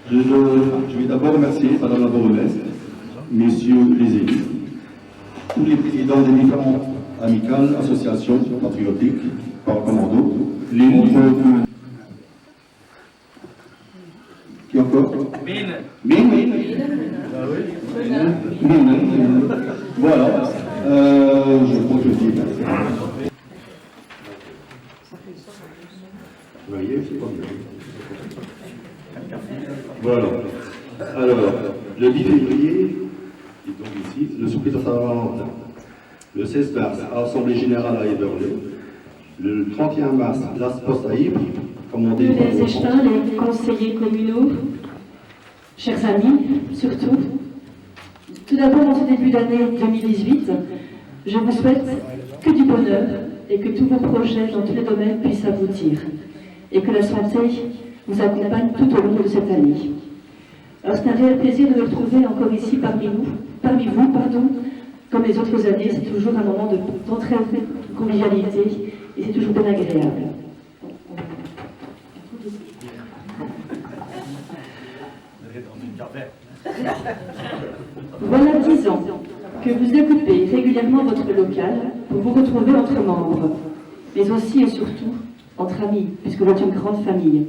Je vais d'abord remercier Madame la bourgmestre, messieurs les élus, tous les présidents des différentes amicales, associations patriotiques, par commando, les membres qui encore Mine. Voilà. Je crois que je dis. Vous voyez, c'est pas bien. Voilà. Alors, le 10 février, donc ici, le surprise à Saint-Valentin. Le 16 mars, Assemblée Générale à Eberle. Le 31 mars, Las Post à Ypres, commandé par les échevins, les conseillers communaux, chers amis, surtout. Tout d'abord, en ce début d'année 2018, je vous souhaite que du bonheur et que tous vos projets dans tous les domaines puissent aboutir. Et que la santé vous accompagne tout au long de cette année. Alors c'est un réel plaisir de me retrouver encore ici parmi vous, comme les autres années, c'est toujours un moment d'entraide, de convivialité, et c'est toujours bien agréable. Voilà 10 ans que vous occupez régulièrement votre local pour vous retrouver entre membres, mais aussi et surtout entre amis, puisque vous êtes une grande famille.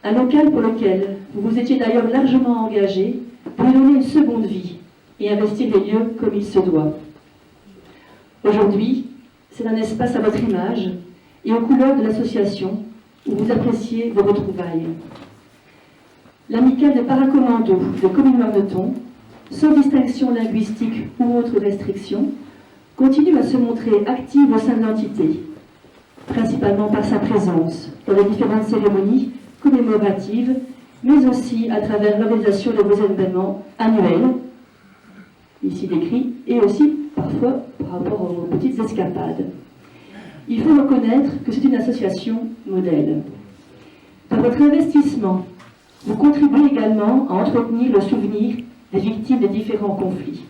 Un local pour lequel vous vous étiez d'ailleurs largement engagé pour lui donner une seconde vie et investir les lieux comme il se doit. Aujourd'hui, c'est un espace à votre image et aux couleurs de l'association où vous appréciez vos retrouvailles. L'amicale des paracommandos de Comines-Warneton, sans distinction linguistique ou autre restriction, continue à se montrer active au sein de l'entité, principalement par sa présence dans les différentes cérémonies commémoratives, mais aussi à travers l'organisation de vos événements annuels, ici décrits, et aussi parfois par rapport aux petites escapades. Il faut reconnaître que c'est une association modèle. Par votre investissement, vous contribuez également à entretenir le souvenir des victimes des différents conflits.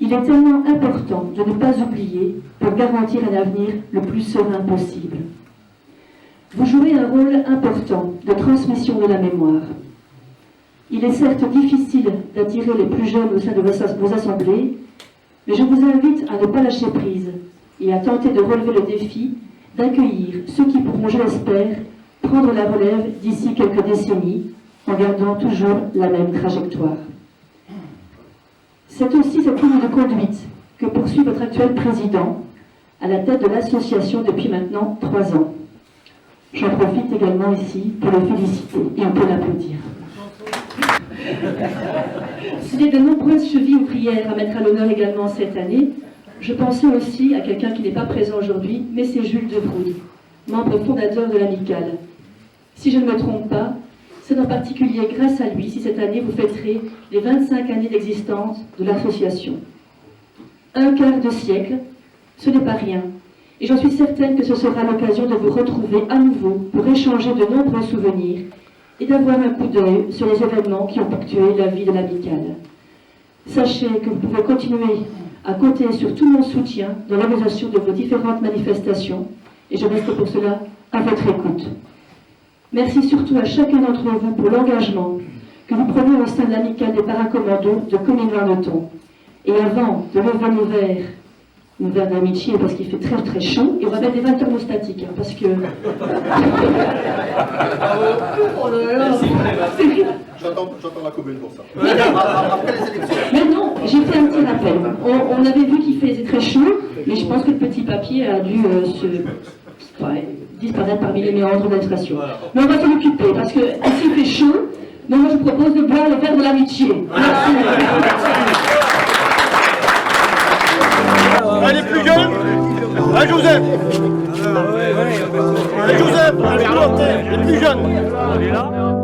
Il est tellement important de ne pas oublier pour garantir un avenir le plus serein possible. Vous jouez un rôle important de transmission de la mémoire. Il est certes difficile d'attirer les plus jeunes au sein de vos assemblées, mais je vous invite à ne pas lâcher prise et à tenter de relever le défi d'accueillir ceux qui pourront, je l'espère, prendre la relève d'ici quelques décennies en gardant toujours la même trajectoire. C'est aussi cette ligne de conduite que poursuit votre actuel président à la tête de l'association depuis maintenant 3 ans. J'en profite également ici pour le féliciter et on peut l'applaudir. S'il y a de nombreuses chevilles ouvrières à mettre à l'honneur également cette année, je pensais aussi à quelqu'un qui n'est pas présent aujourd'hui, mais c'est Jules Debrouille, membre fondateur de l'amicale. Si je ne me trompe pas, c'est en particulier grâce à lui si cette année vous fêterez les 25 années d'existence de l'association. Un quart de siècle, ce n'est pas rien. Et j'en suis certaine que ce sera l'occasion de vous retrouver à nouveau pour échanger de nombreux souvenirs et d'avoir un coup d'œil sur les événements qui ont ponctué la vie de l'amicale. Sachez que vous pouvez continuer à compter sur tout mon soutien dans l'organisation de vos différentes manifestations et je reste pour cela à votre écoute. Merci surtout à chacun d'entre vous pour l'engagement que vous prenez au sein de l'amicale des paracommandos de Comines-Warneton. Et avant de lever nos verres d'amitié, parce qu'il fait très très chaud, et on va mettre des vannes thermostatiques, parce que... Oh là là. J'attends la commune pour ça. Mais non, Après les élections. mais non, j'ai fait un petit rappel. On avait vu qu'il faisait très chaud, mais je pense que le petit papier a dû disparaître parmi les méandres de l'administration. Mais on va s'en occuper, parce que ici il fait chaud, donc moi je vous propose de boire le verre de l'amitié. Merci. Allez, plus jeune. Allez, Joseph. Allez, Joseph. Allez, plus jeune.